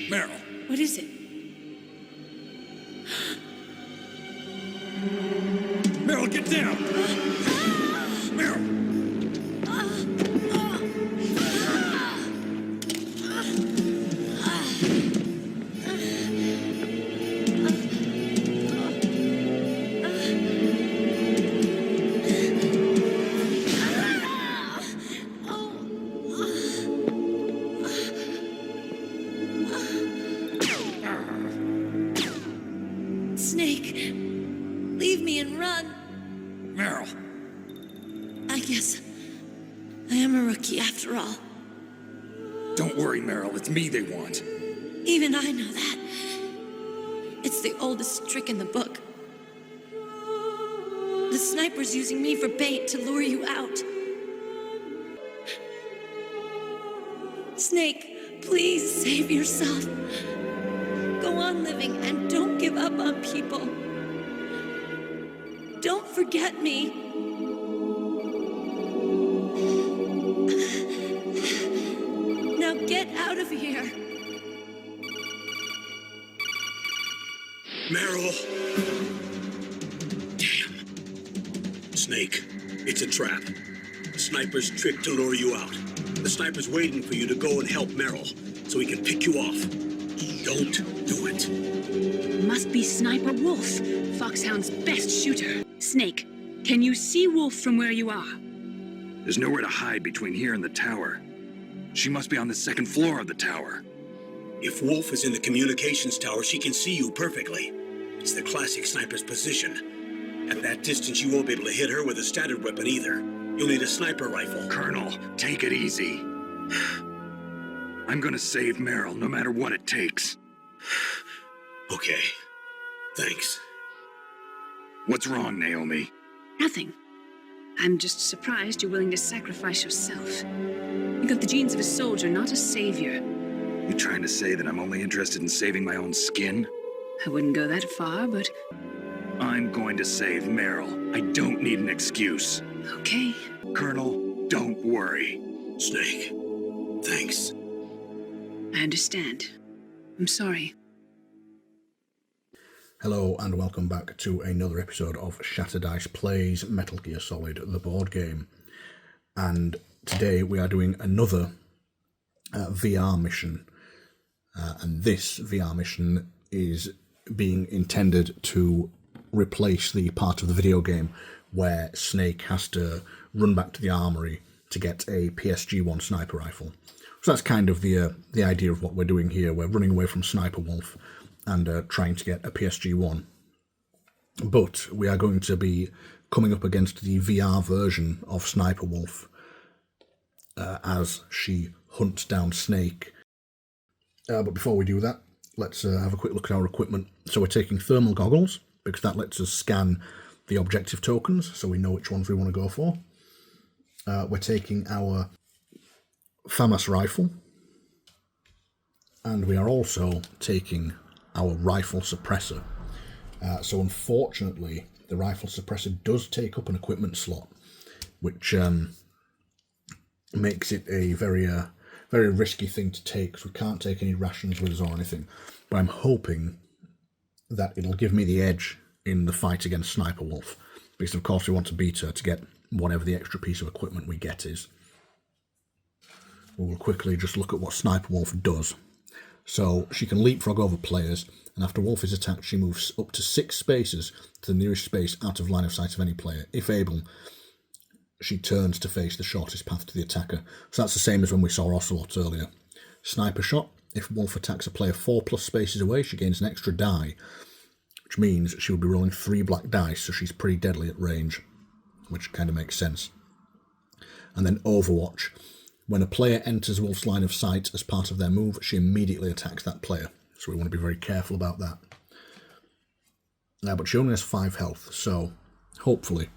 Meryl. What is it? Meryl, get down! Meryl! Snake, leave me and run. Meryl! I guess I am a rookie after all. Don't worry, Meryl. It's me they want. Even I know that. It's the oldest trick in the book. The sniper's using me for bait to lure you out. Snake, please save yourself. Go on living and don't give up on people. Don't forget me. Now get out of here. Meryl! Damn. Snake, it's a trap. The sniper's trick to lure you out. The sniper's waiting for you to go and help Meryl, so he can pick you off. Don't do it. Must be Sniper Wolf, Foxhound's best shooter. Snake, can you see Wolf from where you are? There's nowhere to hide between here and the tower. She must be on the second floor of the tower. If Wolf is in the communications tower, she can see you perfectly. It's the classic sniper's position. At that distance, you won't be able to hit her with a standard weapon either. You'll need a sniper rifle. Colonel, take it easy. I'm gonna save Meryl, no matter what it takes. Okay. Thanks. What's wrong, Naomi? Nothing. I'm just surprised you're willing to sacrifice yourself. You got the genes of a soldier, not a savior. You trying to say that I'm only interested in saving my own skin? I wouldn't go that far, but I'm going to save Meryl. I don't need an excuse. okay. Colonel, don't worry. Snake. Thanks. I understand. I'm sorry. Hello and welcome back to another episode of Shattered Dice Plays Metal Gear Solid, the board game. And today we are doing another VR mission. And this VR mission is being intended to replace the part of the video game where Snake has to run back to the armory to get a PSG-1 sniper rifle. So that's kind of the idea of what we're doing here. We're running away from Sniper Wolf and trying to get a PSG-1. But we are going to be coming up against the VR version of Sniper Wolf as she hunts down Snake. But before we do that, let's have a quick look at our equipment. So we're taking thermal goggles, because that lets us scan the objective tokens, so we know which ones we want to go for. We're taking our FAMAS rifle, and we are also taking our rifle suppressor. So unfortunately, the rifle suppressor does take up an equipment slot, which makes it a very risky thing to take, because we can't take any rations with us or anything. But I'm hoping that it'll give me the edge in the fight against Sniper Wolf, because of course we want to beat her to get whatever the extra piece of equipment we get is. We'll quickly just look at what Sniper Wolf does. So she can leapfrog over players, and after Wolf is attacked, she moves up to 6 spaces to the nearest space out of line of sight of any player. If able, she turns to face the shortest path to the attacker. So that's the same as when we saw Ocelot earlier. Sniper shot. If Wolf attacks a player 4+ spaces away, she gains an extra die, which means she will be rolling 3 black dice, so she's pretty deadly at range, which kind of makes sense. And then Overwatch. When a player enters Wolf's line of sight as part of their move, she immediately attacks that player. So we want to be very careful about that. But she only has 5 health, so hopefully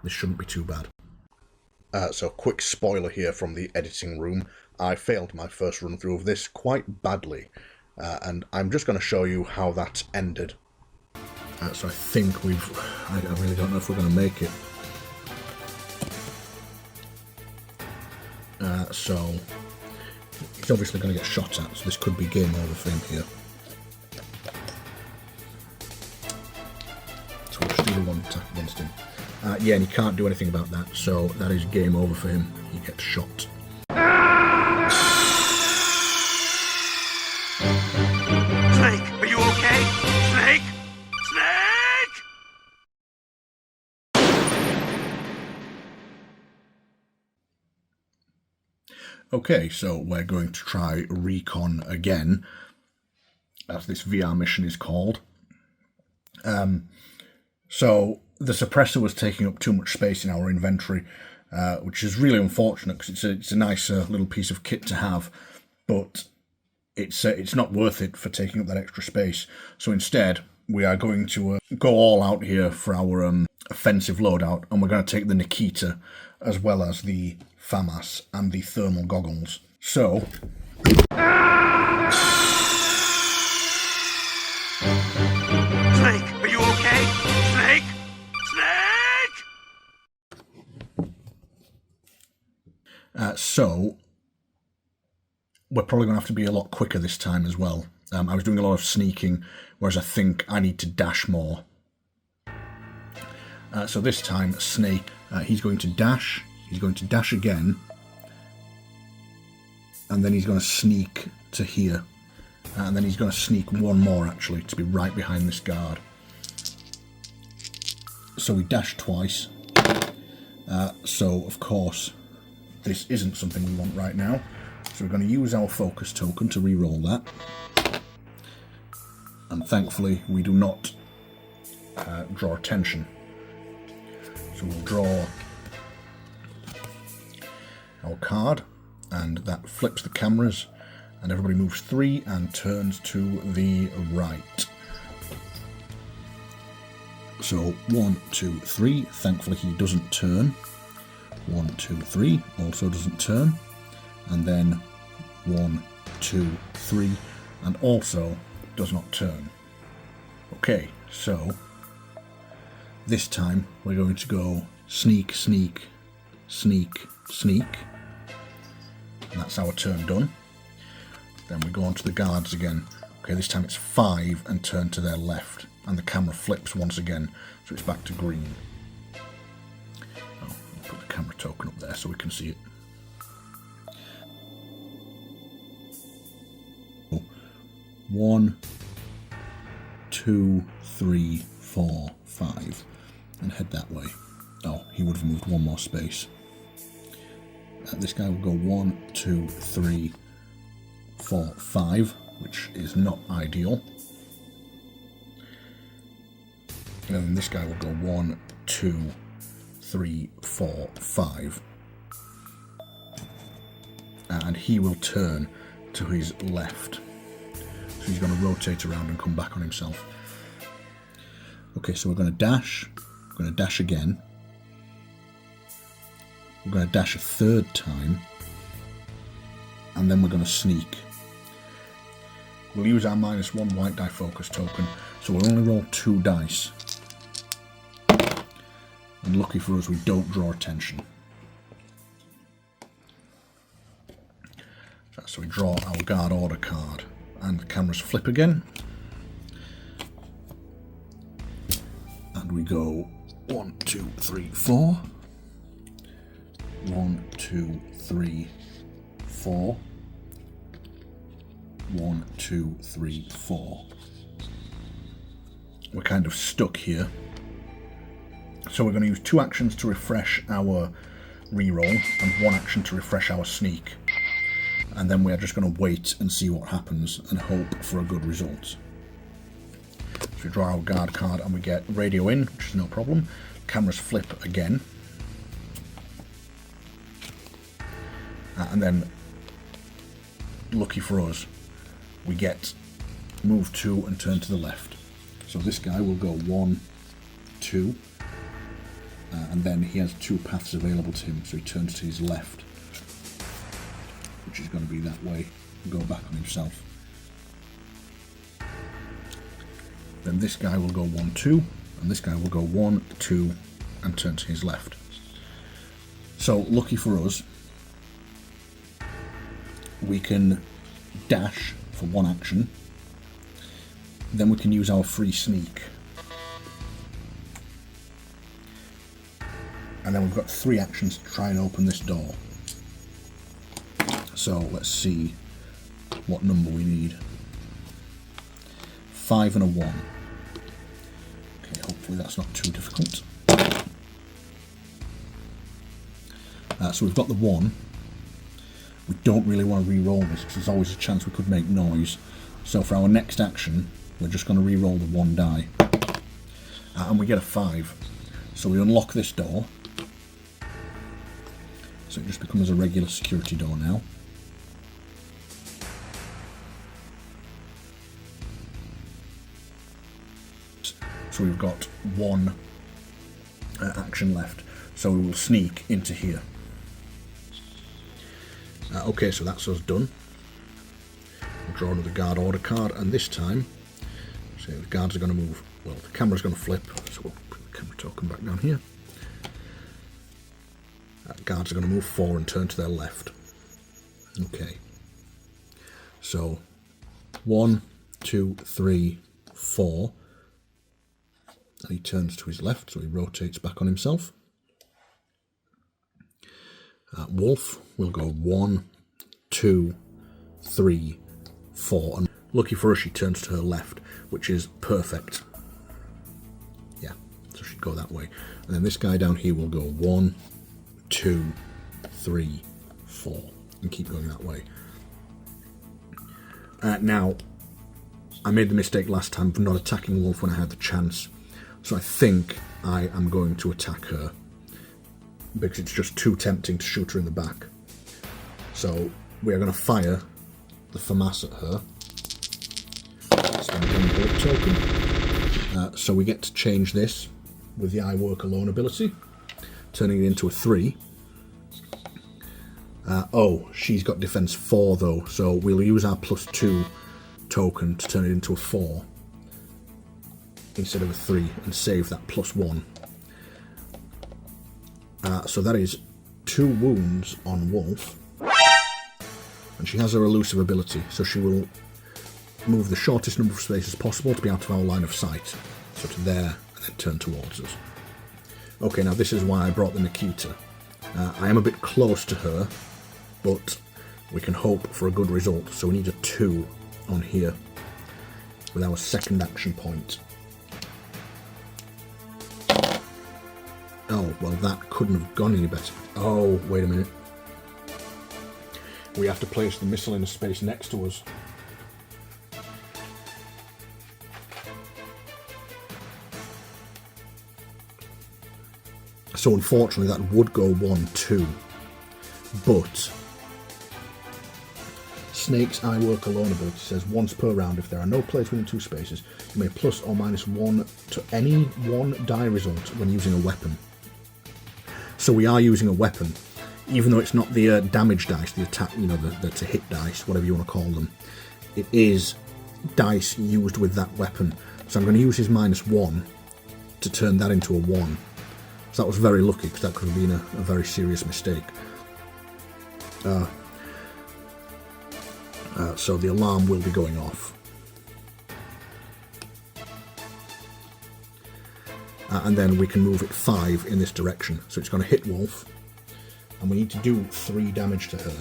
this shouldn't be too bad. So quick spoiler here from the editing room. I failed my first run through of this quite badly. And I'm just going to show you how that ended. So I think I really don't know if we're going to make it. So He's obviously going to get shot at, so this could be game over for him here. So we'll just do the one attack against him. Yeah, and he can't do anything about that, so that is game over for him. He gets shot. Snake, are you okay? Snake? Snake! Okay, so we're going to try Recon again, as this VR mission is called. So the suppressor was taking up too much space in our inventory, which is really unfortunate because it's a nice little piece of kit to have, but it's not worth it for taking up that extra space. So instead, we are going to go all out here for our offensive loadout, and we're going to take the Nikita as well as the FAMAS and the thermal goggles. So Snake, are you okay? Snake? Snake! So we're probably going to have to be a lot quicker this time as well. I was doing a lot of sneaking, whereas I think I need to dash more. So this time, Snake, he's going to dash. He's going to dash again. And then he's going to sneak to here. And then he's going to sneak one more, actually, to be right behind this guard. So we dashed twice. So, of course, this isn't something we want right now. So we're going to use our focus token to re-roll that. And thankfully, we do not draw attention. So we'll draw our card, and that flips the cameras, and everybody moves 3 and turns to the right. So 1, 2, 3. Thankfully, he doesn't turn. 1, 2, 3. Also doesn't turn. And then 1, 2, 3, and also does not turn. Okay, so this time we're going to go sneak, sneak, sneak, sneak. And that's our turn done. Then we go on to the guards again. Okay, this time it's 5 and turn to their left. And the camera flips once again, so it's back to green. Oh, I'll put the camera token up there so we can see it. 1, 2, 3, 4, 5, and head that way. Oh, he would have moved one more space. This guy will go 1, 2, 3, 4, 5, which is not ideal. And then this guy will go 1, 2, 3, 4, 5. And he will turn to his left. So he's going to rotate around and come back on himself. Okay, so we're going to dash. We're going to dash again. We're going to dash a third time. And then we're going to sneak. We'll use our -1 white die focus token. So we'll only roll 2 dice. And lucky for us, we don't draw attention. So we draw our guard order card. And the cameras flip again. And we go 1, 2, 3, 4. 1, 2, 3, 4. 1, 2, 3, 4. We're kind of stuck here. So we're going to use 2 actions to refresh our reroll and 1 action to refresh our sneak. And then we're just going to wait and see what happens and hope for a good result. So we draw our guard card and we get radio in, which is no problem. Cameras flip again. And then, lucky for us, we get move 2 and turn to the left. So this guy will go 1, 2, and then he has 2 paths available to him, so he turns to his left, which is going to be that way, and go back on himself. Then this guy will go 1, 2, and this guy will go 1, 2, and turn to his left. So, lucky for us, we can dash for one action. Then we can use our free sneak. And then we've got 3 actions to try and open this door. So let's see what number we need. 5 and a 1. Okay, hopefully that's not too difficult. So we've got the 1. We don't really want to re-roll this because there's always a chance we could make noise. So for our next action, we're just going to re-roll the 1 die. And we get a 5. So we unlock this door. So it just becomes a regular security door now. So we've got 1 action left. So we will sneak into here. Okay, so that's us done. We'll draw another guard order card, and this time, so the guards are going to move. Well, the camera's going to flip, so we'll put the camera token back down here. Guards are going to move 4 and turn to their left. Okay. So 1, 2, 3, 4. And he turns to his left, so he rotates back on himself. Wolf will go 1, 2, 3, 4. And lucky for her, she turns to her left, which is perfect. Yeah, so she'd go that way. And then this guy down here will go 1, 2, 3, 4, and keep going that way. Now, I made the mistake last time of not attacking Wolf when I had the chance. So I think I am going to attack her, because it's just too tempting to shoot her in the back. So we are going to fire the FAMAS at her. Spend a bullet token. So we get to change this with the I Work Alone ability, turning it into a 3. Oh, she's got defense 4 though, so we'll use our +2 token to turn it into a 4 instead of a 3 and save that +1. So that is 2 wounds on Wolf, and she has her elusive ability, so she will move the shortest number of spaces possible to be out of our line of sight, so to there and then turn towards us. Okay, now this is why I brought the Nikita. I am a bit close to her, but we can hope for a good result, so we need a 2 on here with our second action point. Oh, well, that couldn't have gone any better. Oh, wait a minute. We have to place the missile in a space next to us. So unfortunately that would go 1, 2. But Snake's I Work Alone ability says once per round, if there are no players within 2 spaces, you may plus or minus 1 to any 1 die result when using a weapon. So we are using a weapon, even though it's not the damage dice, the attack, you know, the to hit dice, whatever you want to call them. It is dice used with that weapon. So I'm going to use his -1 to turn that into a 1. So that was very lucky, because that could have been a very serious mistake. So the alarm will be going off. And then we can move it 5 in this direction. So it's going to hit Wolf, and we need to do 3 damage to her.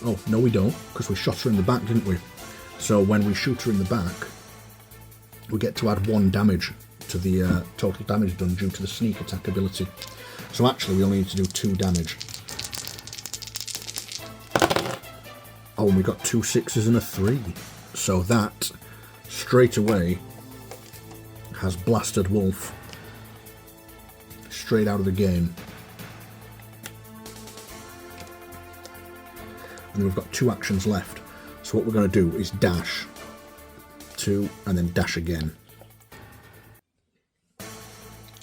Oh, no we don't, because we shot her in the back, didn't we? So when we shoot her in the back, we get to add 1 damage to the total damage done due to the sneak attack ability. So actually we only need to do 2 damage. Oh, and we got 2 6s and a 3. So that, straight away, has blasted Wolf straight out of the game. And we've got 2 actions left. So what we're going to do is dash 2 and then dash again.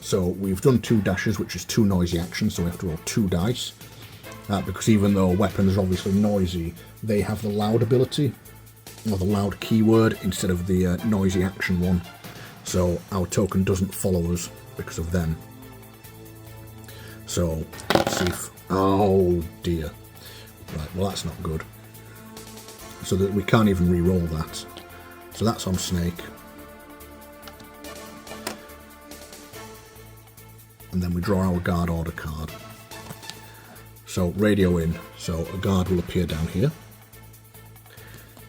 So we've done 2 dashes, which is 2 noisy actions, so we have to roll 2 dice. Because even though weapons are obviously noisy, they have the loud ability, or the loud keyword, instead of the noisy action one. So our token doesn't follow us because of them. So let's see if... oh dear. Right, well that's not good. so that we can't even re-roll that. So that's on Snake. And then we draw our guard order card. So radio in, so a guard will appear down here.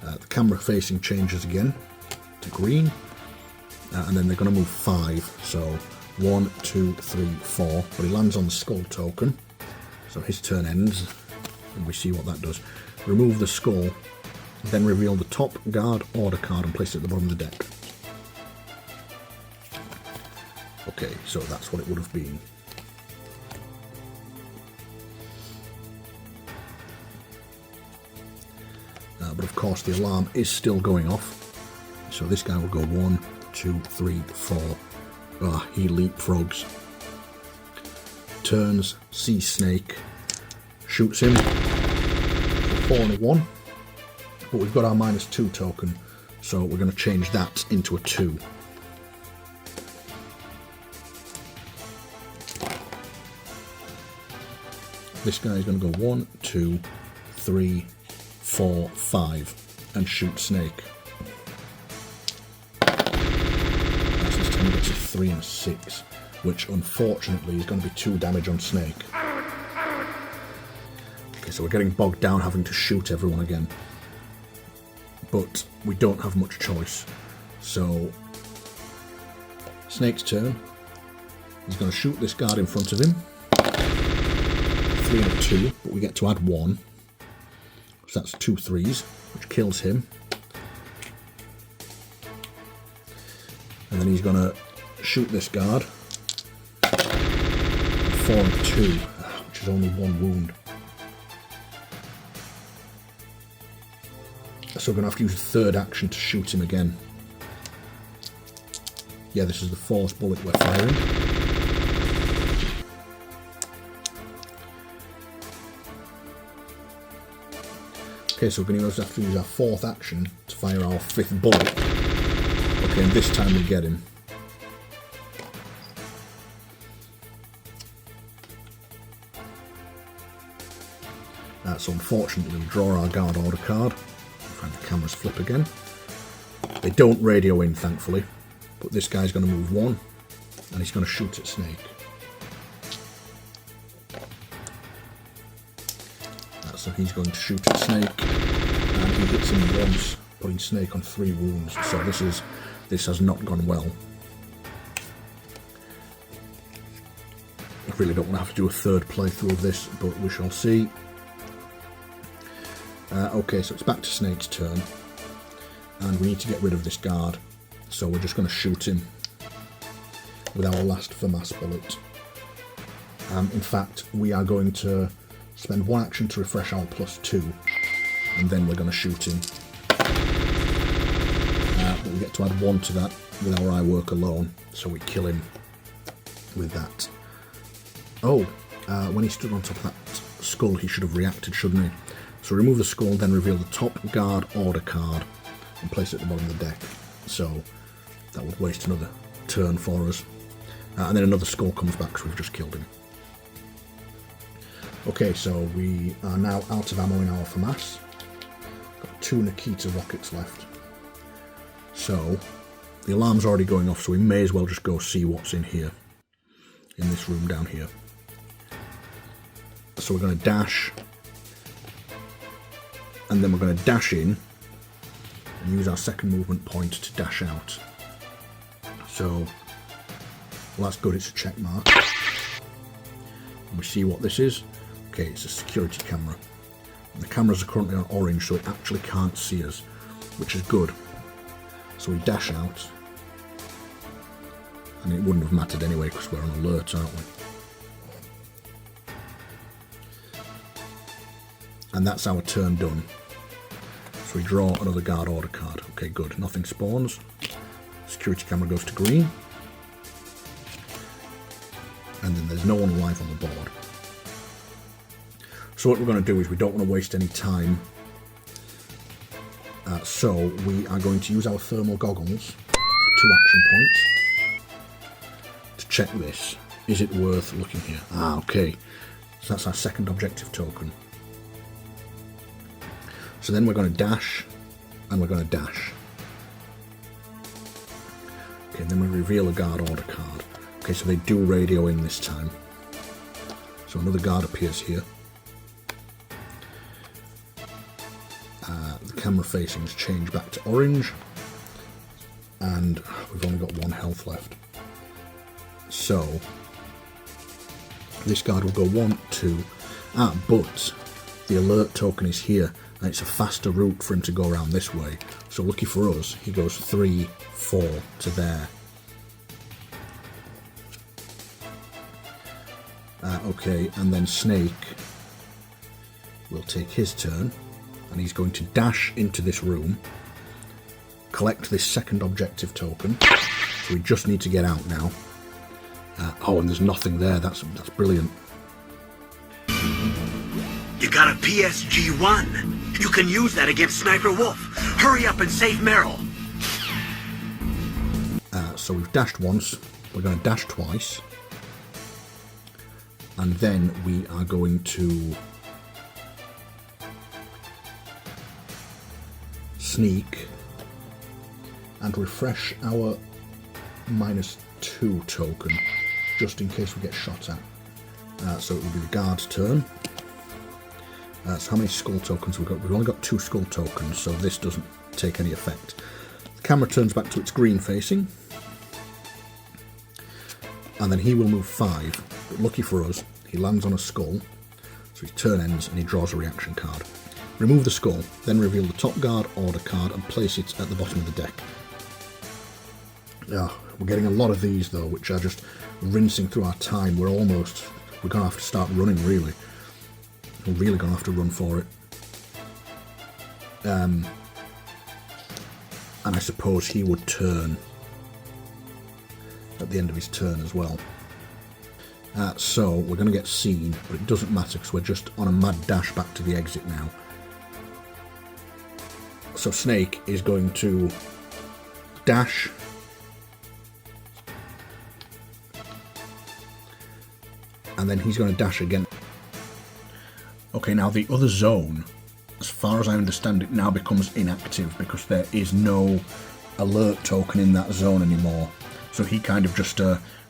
The camera facing changes again to green, and then they're going to move 5. So 1, 2, 3, 4. But he lands on the skull token, so his turn ends, and we see what that does. Remove the skull, then reveal the top guard order card and place it at the bottom of the deck. Okay, so that's what it would have been. But of course the alarm is still going off. So this guy will go 1, 2, 3, 4. Ah, he leapfrogs. Turns, sees Snake, shoots him. 4 and a 1. But we've got our -2 token, so we're going to change that into a 2. This guy is going to go 1, 2, 3, 4, 5 and shoot Snake. That's his 10, gets a 3 and a 6, which unfortunately is going to be 2 damage on Snake. Okay, so we're getting bogged down having to shoot everyone again. But we don't have much choice. So Snake's turn. He's going to shoot this guard in front of him. 3 and a 2, but we get to add 1. So that's 2 3s, which kills him. And then he's going to shoot this guard. 4 and 2, which is only 1 wound. So we're going to have to use a 3rd action to shoot him again. Yeah, this is the 4th bullet we're firing. Okay, so we're going to have to use our 4th action to fire our 5th bullet. Okay, and this time we get him. So unfortunately we draw our guard order card. Find the cameras flip again. They don't radio in, thankfully, but this guy's going to move 1 and he's going to shoot at Snake. So he's going to shoot at Snake and he hits him once, putting Snake on 3 wounds. So this has not gone well. I really don't want to have to do a 3rd playthrough of this, but we shall see. Okay, so it's back to Snake's turn, and we need to get rid of this guard, so we're just going to shoot him with our last FAMAS bullet. In fact, we are going to spend 1 action to refresh our +2, and then we're going to shoot him. But we get to add 1 to that with our eye work alone, so we kill him with that. Oh, when he stood on top of that skull, he should have reacted, shouldn't he? So remove the skull, then reveal the top guard order card and place it at the bottom of the deck. So that would waste another turn for us. And then another skull comes back because we've just killed him. Okay, so we are now out of ammo in our FAMAS. Got 2 Nikita rockets left. So the alarm's already going off, so we may as well just go see what's in here. In this room down here. So we're going to dash. And then we're going to dash in and use our 2nd movement point to dash out. So, well, that's good, it's a check mark. And we see what this is. Okay, it's a security camera. And the cameras are currently on orange, so it actually can't see us, which is good. So we dash out. And it wouldn't have mattered anyway because we're on alert, aren't we? And that's our turn done. So we draw another guard order card. Okay, good. Nothing spawns. Security camera goes to green. And then there's no one alive on the board. So what we're going to do is we don't want to waste any time. So we are going to use our thermal goggles, 2 action points, to check this. Is it worth looking here? Ah, okay. So that's our 2nd objective token. So then we're going to dash, and we're going to dash. Okay, then we reveal a guard order card. Okay, so they do radio in this time. So another guard appears here. The camera facings change back to orange. And we've only got 1 health left. So this guard will go 1, 2. But the alert token is here, and it's a faster route for him to go around this way. So lucky for us, he goes 3, 4 to there. Okay, and then Snake will take his turn, and he's going to dash into this room, collect this second objective token. So we just need to get out now. Oh, and there's nothing there. That's brilliant. You got a PSG-1. You can use that against Sniper Wolf. Hurry up and save Meryl. So we've dashed once. We're going to dash twice. And then we are going to sneak and refresh our -2 token, just in case we get shot at. So it will be the guard's turn. So how many skull tokens we've got? We've only got 2 skull tokens, so this doesn't take any effect. The camera turns back to its green facing. And then he will move 5. But lucky for us, he lands on a skull. So his turn ends and he draws a reaction card. Remove the skull, then reveal the top guard order card and place it at the bottom of the deck. We're getting a lot of these though, which are just rinsing through our time. We're going to have to start running, really. We're really going to have to run for it. And I suppose he would turn at the end of his turn as well. So we're going to get seen, but it doesn't matter because we're just on a mad dash back to the exit now. So Snake is going to dash, and then he's going to dash again. Okay, now the other zone, as far as I understand it, now becomes inactive because there is no alert token in that zone anymore. So he kind of just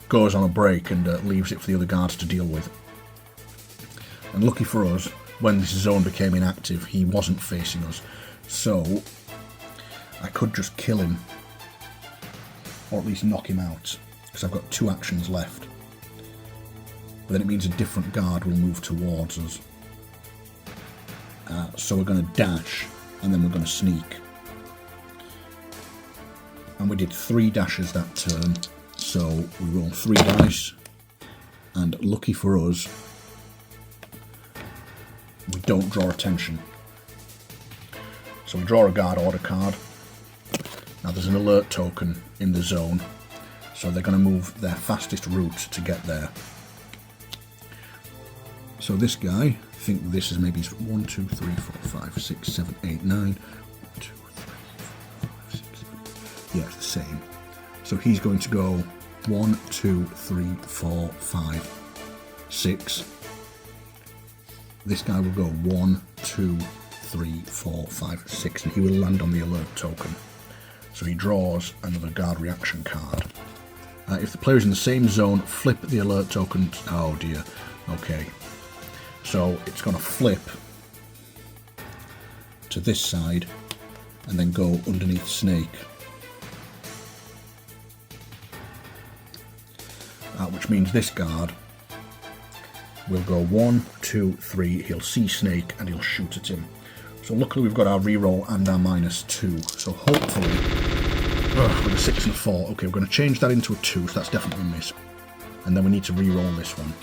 goes on a break and leaves it for the other guards to deal with. And lucky for us, when this zone became inactive, he wasn't facing us. So I could just kill him, or at least knock him out, because I've got 2 actions left. But then it means a different guard will move towards us. So we're going to dash, and then we're going to sneak. And we did 3 dashes that turn, so we roll 3 dice, and lucky for us, we don't draw attention. So we draw a guard order card. Now there's an alert token in the zone, so they're going to move their fastest route to get there. So this guy, I think this is maybe 1, 2, 3, 4, 5, 6, 7, 8, 9. 1, 2, 3, 4, 5, 6, 7. Yeah, it's the same. So he's going to go 1, 2, 3, 4, 5, 6. This guy will go 1, 2, 3, 4, 5, 6, and he will land on the alert token. So he draws another guard reaction card. If the player is in the same zone, flip the alert token. Oh dear. Okay. So it's going to flip to this side and then go underneath Snake. Which means this guard will go 1, 2, 3. He'll see Snake and he'll shoot at him. So luckily we've got our reroll and our -2. So hopefully, with a 6 and a 4. Okay, we're going to change that into a 2, so that's definitely a miss. And then we need to reroll this one,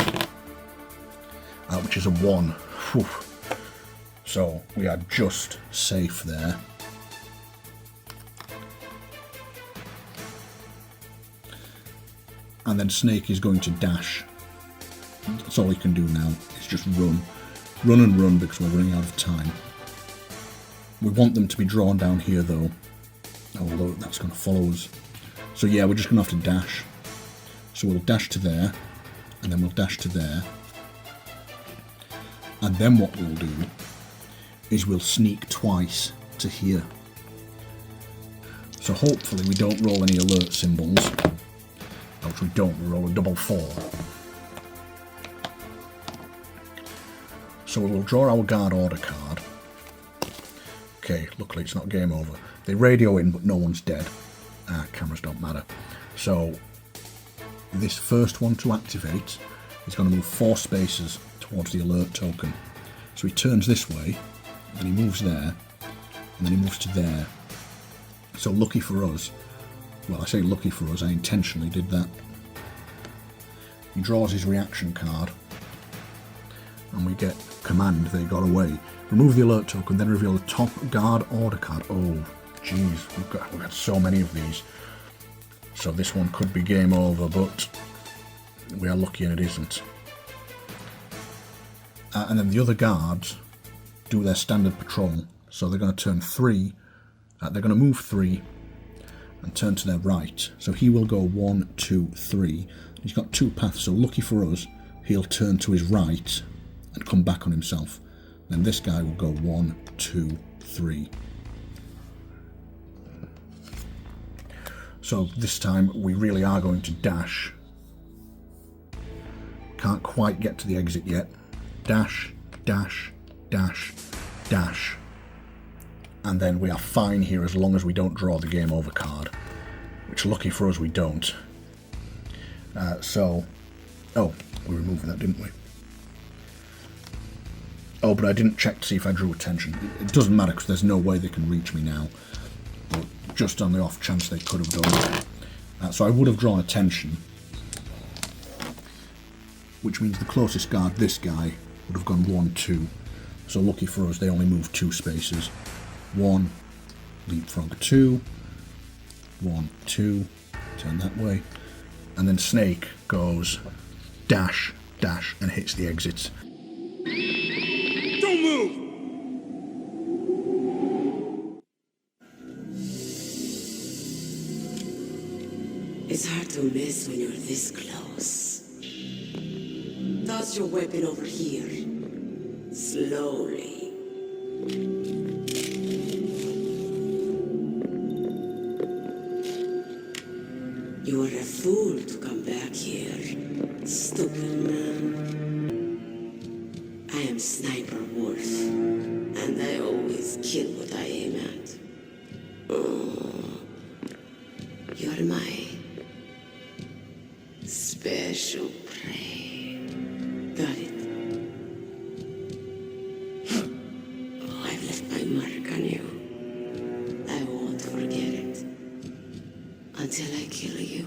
which is a 1. Whew. So we are just safe there. And then Snake is going to dash. That's all he can do now. It's just run. Run and run because we're running out of time. We want them to be drawn down here though, although that's going to follow us. So yeah, we're just going to have to dash. So we'll dash to there, and then we'll dash to there. And then what we'll do is we'll sneak twice to here. So hopefully we don't roll any alert symbols, which we don't, we roll a double 4. So we'll draw our guard order card. Okay, luckily it's not game over. They radio in, but no one's dead. Cameras don't matter. So this first one to activate is going to move 4 spaces towards the alert token. So he turns this way, then he moves there, and then he moves to there. So lucky for us, well, I say lucky for us, I intentionally did that. He draws his reaction card, and we get command, they got away. Remove the alert token, then reveal the top guard order card. Oh, jeez, we've got so many of these. So this one could be game over, but we are lucky and it isn't. And then the other guards do their standard patrol. So they're going to turn 3, they're going to move 3 and turn to their right. So he will go 1, 2, 3. He's got 2 paths, so lucky for us, he'll turn to his right and come back on himself. Then this guy will go 1, 2, 3. So this time we really are going to dash. Can't quite get to the exit yet. Dash, dash, dash, dash. And then we are fine here as long as we don't draw the game over card. Which, lucky for us, we don't. Oh, we removed that, didn't we? Oh, but I didn't check to see if I drew attention. It doesn't matter because there's no way they can reach me now. But just on the off chance they could have done. So I would have drawn attention. Which means the closest guard, this guy, would have gone 1, 2. So lucky for us, they only moved 2 spaces. 1, leapfrog 2, 1, 2, turn that way. And then Snake goes dash, dash, and hits the exits. Don't move! It's hard to miss when you're this close. Toss your weapon over here. Slowly. You are a fool to come back here, stupid man. I am Sniper Wolf, and I always kill what I aim at. Oh, you're my special prey. Got it? Oh, I've left my mark on you. I won't forget it. Until I kill you,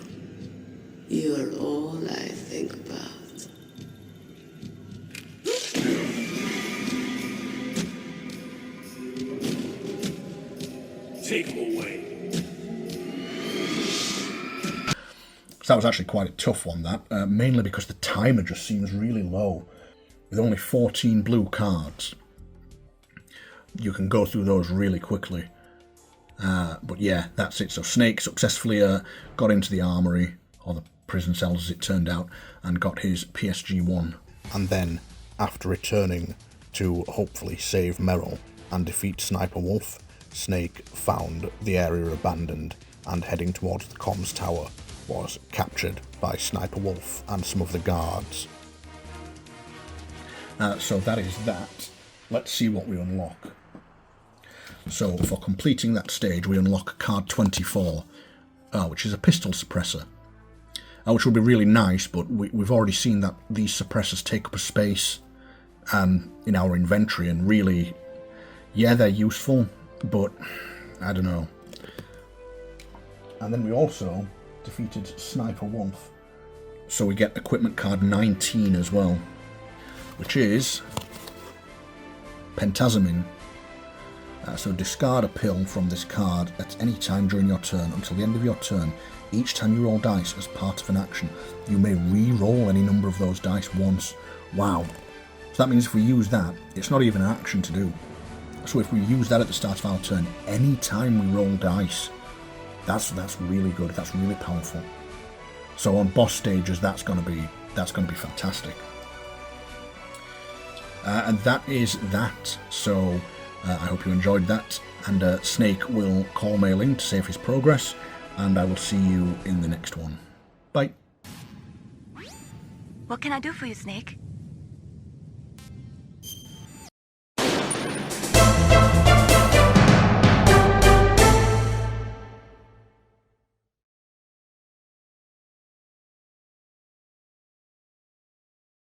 you're all I think about. Take him away. So that was actually quite a tough one, that. Mainly because the timer just seems really low. With only 14 blue cards, you can go through those really quickly. But yeah, that's it. So Snake successfully got into the armory, or the prison cells as it turned out, and got his PSG-1. And then, after returning to hopefully save Merrill and defeat Sniper Wolf, Snake found the area abandoned and heading towards the comms tower was captured by Sniper Wolf and some of the guards. So that is that. Let's see what we unlock. So for completing that stage, we unlock card 24, which is a pistol suppressor, which will be really nice, but we've already seen that these suppressors take up a space in our inventory, and really, yeah, they're useful, but I don't know. And then we also defeated Sniper Wolf, so we get equipment card 19 as well, which is Pentazomin. So discard a pill from this card at any time during your turn until the end of your turn. Each time you roll dice as part of an action, you may re-roll any number of those dice once. Wow. So that means if we use that, it's not even an action to do. So if we use that at the start of our turn, any time we roll dice, that's really good. That's really powerful. So on boss stages, that's going to be fantastic. And that is that. So I hope you enjoyed that, and Snake will call mailing to save his progress, and I will see you in the next one. Bye. What can I do for you, Snake?